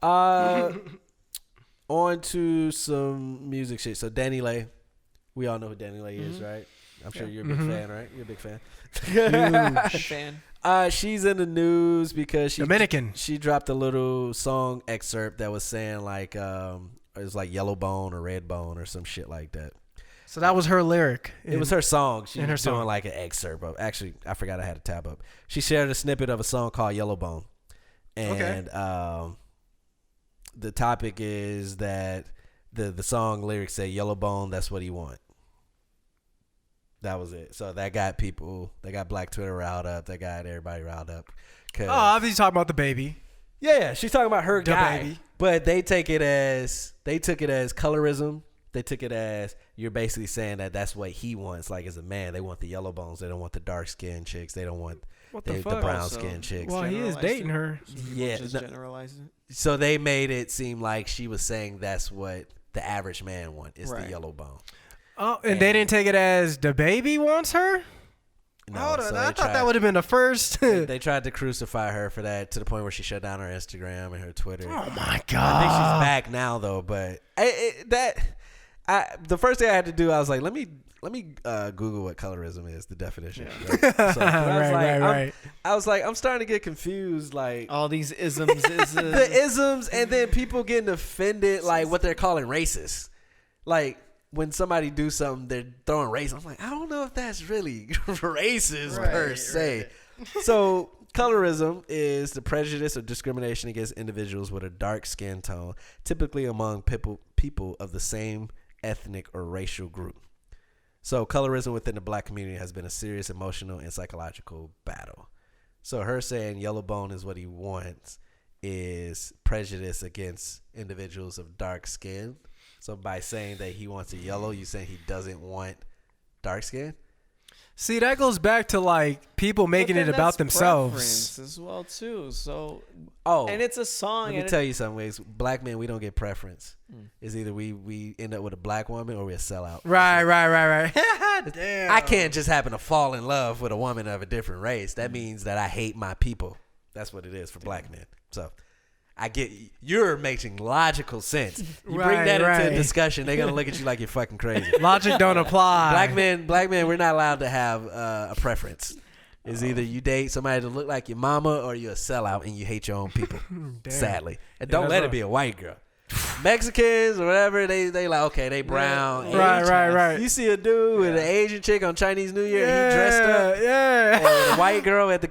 On to some music shit. So Danileigh, we all know who Danileigh is, right? I'm sure you're a big fan, right? You're a big fan. Huge fan. She's in the news because Dominican. She dropped a little song excerpt that was saying like it was like yellow bone or red bone or some shit like that. So that was her lyric. It was her song. She was doing song. like an excerpt of. Actually, I forgot I had a tab up. She shared a snippet of a song called Yellow Bone, and the topic is that the song lyrics say yellow bone. That's what he want. That was it. So that got Black Twitter riled up. That got everybody riled up. Obviously talking about the baby. Yeah, she's talking about her guy. Baby. But they took it as colorism. They took it as you're basically saying that that's what he wants. Like as a man, they want the yellow bones. They don't want the dark skinned chicks. They don't want the brown skinned chicks. Well, he is dating her. Yeah, just generalize it. So they made it seem like she was saying that's what the average man wants is the yellow bone. Oh, and they didn't take it as the baby wants her? No, Hold on, I thought that would have been the first. They tried to crucify her for that to the point where she shut down her Instagram and her Twitter. Oh my God! I think she's back now though, but the first thing I had to do, I was like, let me Google what colorism is, the definition. Right? So, I was like, I'm starting to get confused, like all these isms, the isms, and then people getting offended, like what they're calling racist, like. When somebody do something, they're throwing race. I'm like, I don't know if that's really racist per se. Right. So colorism is the prejudice or discrimination against individuals with a dark skin tone, typically among people of the same ethnic or racial group. So colorism within the black community has been a serious emotional and psychological battle. So her saying yellow bone is what he wants is prejudice against individuals of dark skin. So by saying that he wants a yellow, you saying he doesn't want dark skin? See, that goes back to like people making it about themselves as well too. So and it's a song. Let me tell you something. Ways black men, we don't get preference. It's either we end up with a black woman or we a sellout. Right. Damn. I can't just happen to fall in love with a woman of a different race. That means that I hate my people. That's what it is for black men. So. I get you're making logical sense. You bring that into a discussion, they're gonna look at you like you're fucking crazy. Logic don't apply. Black men, we're not allowed to have a preference. It's either you date somebody that look like your mama or you're a sellout and you hate your own people. Sadly, and don't let it be a white girl. Mexicans or whatever, they like okay, they brown. Right. You see a dude with an Asian chick on Chinese New Year, he dressed up, and a white girl at the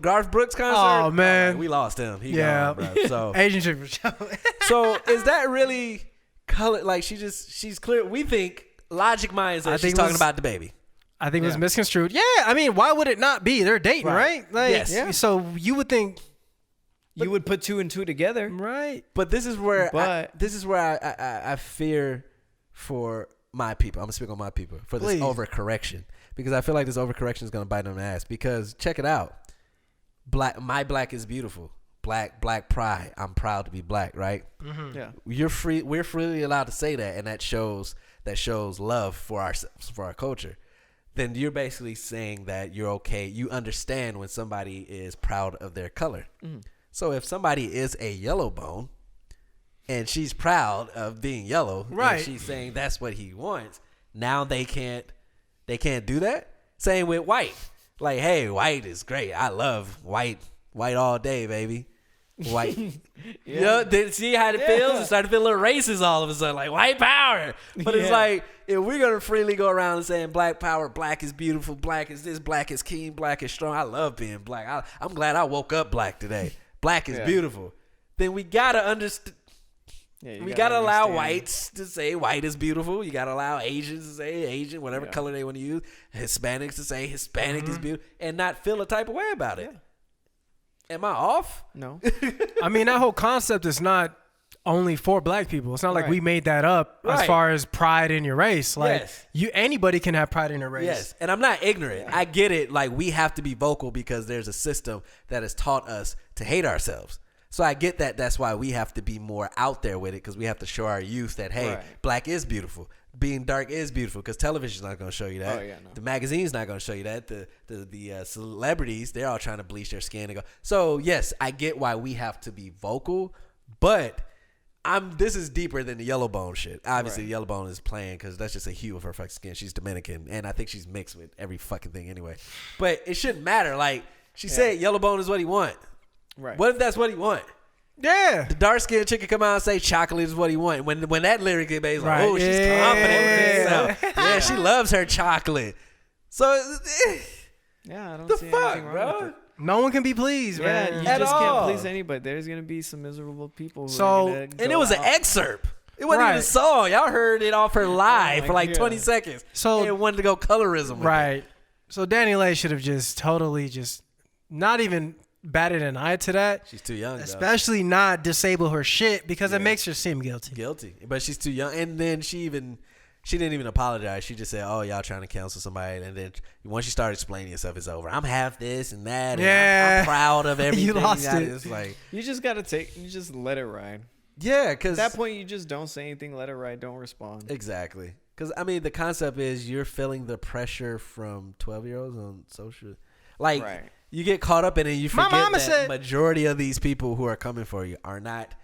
Garth Brooks concert. Oh man, we lost him. He gone, bro. So Asian chick for sure. So is that really color? Like she's clear. We think logic minds that she's talking about the baby. I think it was misconstrued. Yeah, I mean, why would it not be? They're dating, right? Like, yes. So you would think you would put two and two together, right? But this is where I fear for my people. I'm gonna speak on my people for this overcorrection because I feel like this overcorrection is gonna bite them in the ass. Because check it out. My black is beautiful. Black pride. I'm proud to be black, right? Mm-hmm. Yeah. We're freely allowed to say that, and that shows love for ourselves, for our culture. Then you're basically saying that you're okay. You understand when somebody is proud of their color. Mm. So if somebody is a yellow bone and she's proud of being yellow, right? And she's saying that's what he wants. Now they can't do that. Same with white. Like, hey, white is great. I love white all day, baby. White. You know, see how it feels? It started to feel a little racist all of a sudden, like white power. But it's like, if we're going to freely go around and saying black power, black is beautiful, black is this, black is keen, black is strong. I love being black. I'm glad I woke up black today. Black is beautiful. Then we got to understand. We got to allow whites to say white is beautiful. You got to allow Asians to say Asian, whatever color they want to use. Hispanics to say Hispanic is beautiful and not feel a type of way about it. Yeah. Am I off? No. I mean, that whole concept is not only for black people. It's not like we made that up as far as pride in your race. Like anybody can have pride in their race. Yes. And I'm not ignorant. I get it. Like we have to be vocal because there's a system that has taught us to hate ourselves. So I get that. That's why we have to be more out there with it because we have to show our youth that, hey, black is beautiful. Being dark is beautiful because television's not going to show you that. The magazine's not going to show you that. The celebrities, they're all trying to bleach their skin and go. So, yes, I get why we have to be vocal, But this is deeper than the yellow bone shit. Obviously, yellow bone is playing because that's just a hue of her fucking skin. She's Dominican, and I think she's mixed with every fucking thing anyway. But it shouldn't matter. Like she said, yellow bone is what he want. Right. What if that's what he want? Yeah. The dark skinned chick can come out and say chocolate is what he want. When that lyric is based, like, Right. oh, she's confident with herself. Yeah, she loves her chocolate. So Yeah, I don't the see fuck, anything wrong with bro. it. No one can be pleased, Yeah, man. you At just all. can't please anybody. There's gonna be some miserable people. Who So- are gonna And go it was an out. excerpt. It wasn't even a Right. song. Y'all heard it off her live Oh for my like God. 20 seconds. So- and wanted to go colorism with it. Right. So Danileigh should have just totally just not even batted an eye to that. She's too young, though. Especially not disable her shit because it makes her seem guilty. Guilty. But she's too young. And then she didn't even apologize. She just said, oh, y'all trying to cancel somebody. And then once you start explaining yourself, it's over. I'm half this and that. And Yeah. I'm proud of everything. You lost it. It's like, You just gotta you just let it ride. yeah, because At that point, you just don't say anything, let it ride, don't respond. exactly. Because, I mean, the concept is you're feeling the pressure from 12-year-olds on social. Like, Right. you get caught up in it and you My forget mama that said- majority of these people who are coming for you are not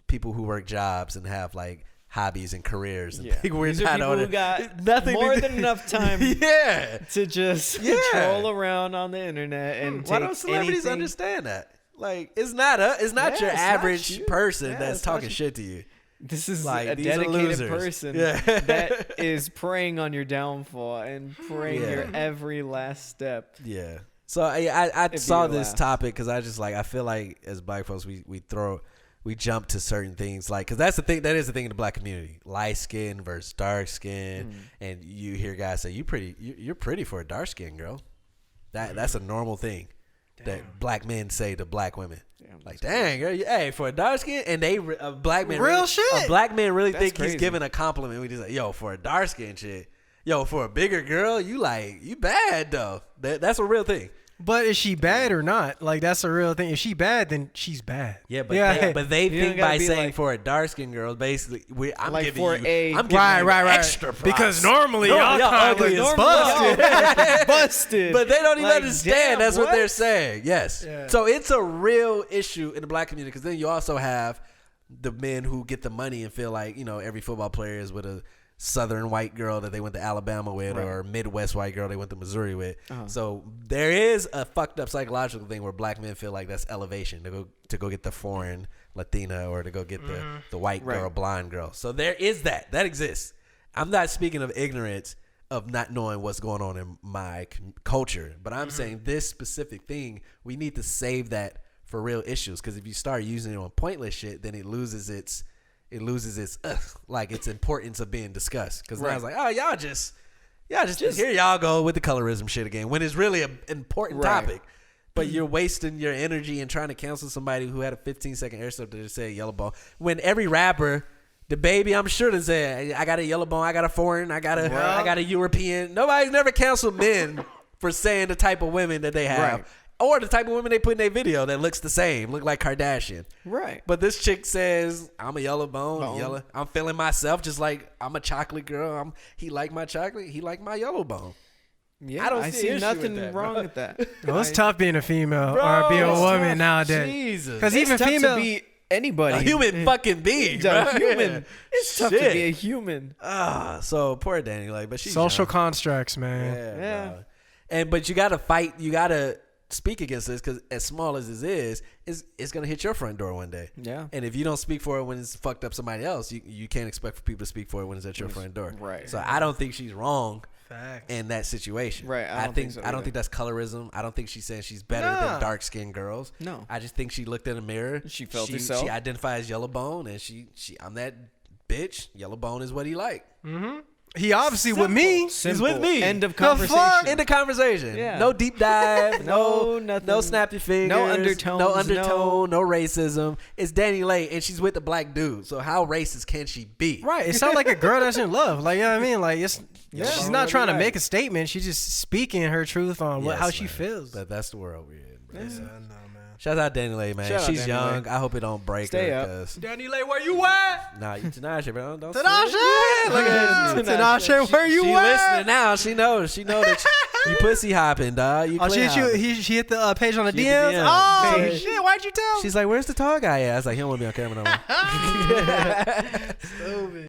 people who work jobs and have, like, hobbies and careers. And things. We're These are not people on who it. got Nothing to more do- than enough time Yeah. to just Yeah. troll around on the internet and Why take don't celebrities anything. understand that? Like, it's not your it's not average you. person Yeah, that's it's not talking you. shit to you. This is Like, a these are dedicated losers. person Yeah. that is preying on your downfall and preying Yeah. your every last step. Yeah. So I It'd saw be this last. topic because I just like I feel like as black folks we jump to certain things like because that is the thing in the black community, light skin versus dark skin, and you hear guys say you're pretty for a dark skin girl. That's a normal thing that black men say to black women. Damn, Like, dang, girl, hey, for a dark skin, and a black man Real shit. A black man really That's think crazy. he's giving a compliment. We just like, yo, for a dark skin chick, yo, for a bigger girl, you bad though. That's a real thing. But is she bad or not? Like that's a real thing. If she bad, then she's bad. Yeah, but they You don't think gotta by be saying like- for a dark skinned girl, basically, I'm Like giving for you, a- I'm giving Right, you right, right. extra props. Because normally Normally, y'all ugly as Normally, busted. y'all busted. But they don't even Like, understand. damn, That's what what? they're saying. Yes. Yeah. So it's a real issue in the black community because then you also have the men who get the money and feel like every football player is with a Southern white girl that they went to Alabama with, Right. or Midwest white girl they went to Missouri with. Uh-huh. So there is a fucked up psychological thing where black men feel like that's elevation to go get the foreign Latina or to go get the white girl, Right. blind girl. So there is that exists. I'm not speaking of ignorance of not knowing what's going on in my culture, but I'm saying this specific thing, we need to save that for real issues, because if you start using it on pointless shit, then it loses its like its importance of being discussed. Because now Right. it's like, oh, y'all just here y'all go with the colorism shit again when it's really an important Right. topic. But you're wasting your energy and trying to cancel somebody who had a 15-second excerpt that just said yellow bone. When every rapper, the baby, I'm sure that said, I got a yellow bone, I got a foreign, I got a European. Nobody's never canceled men for saying the type of women that they have. Right. Or the type of women they put in their video that looks the same, look like Kardashian. Right. But this chick says, I'm a yellow bone, Bone. yellow. I'm feeling myself just like I'm a chocolate girl. He like my chocolate, he like my yellow bone. Yeah, I don't I see see issue nothing with that, wong bro. with that. Well, it's tough being a female Bro, or being a it's woman tough. nowadays. Jesus. Because It's even tough female, to be anybody. A human fucking being, bro. A human. It's tough to Shit. be a human. So poor Danileigh, but she's social young. constructs, man. Yeah. Bro. But you gotta fight. You gotta speak against this, because as small as this is, it's gonna hit your front door one day. Yeah. And if you don't speak for it when it's fucked up somebody else, you can't expect for people to speak for it when it's at your front door. Right. So I don't think she's wrong Facts. in that situation. Right, I don't think so I don't either. think that's colorism. I don't think she's saying she's better Nah. than dark skinned girls. No. I just think she looked in the mirror. She felt herself. She identifies as yellow bone, and she I'm that bitch. Yellow bone is what he like. He obviously with me. He's with me. End of The fuck? conversation. End of conversation. Yeah. No deep dive. No, nothing. No snap your fingers. No undertones, No undertone. No racism. It's Danileigh, and she's with the black dude. So how racist can she be? Right. It sounds like a girl that's in love. Like, you know what I mean? Like, she's not trying to right. make a statement. She's just speaking her truth on Yes, how she man. feels. That's the world we're in, bro. Yeah, I know, man. Shout out Danileigh, man. Shout out She's Danileigh. young. I hope it don't break Stay her. up. 'Cause- Danileigh, where you at? Nah, Tinashe, bro. Don't Tinashe! Look at her. Tinashe, where you She at? listening now. She knows. She know that You pussy hopping, dog. You she hit the page on the DMs. Oh shit! Why'd you tell? She's like, "Where's the tall guy at?" I was like, "He don't want to be on camera no more." Stupid.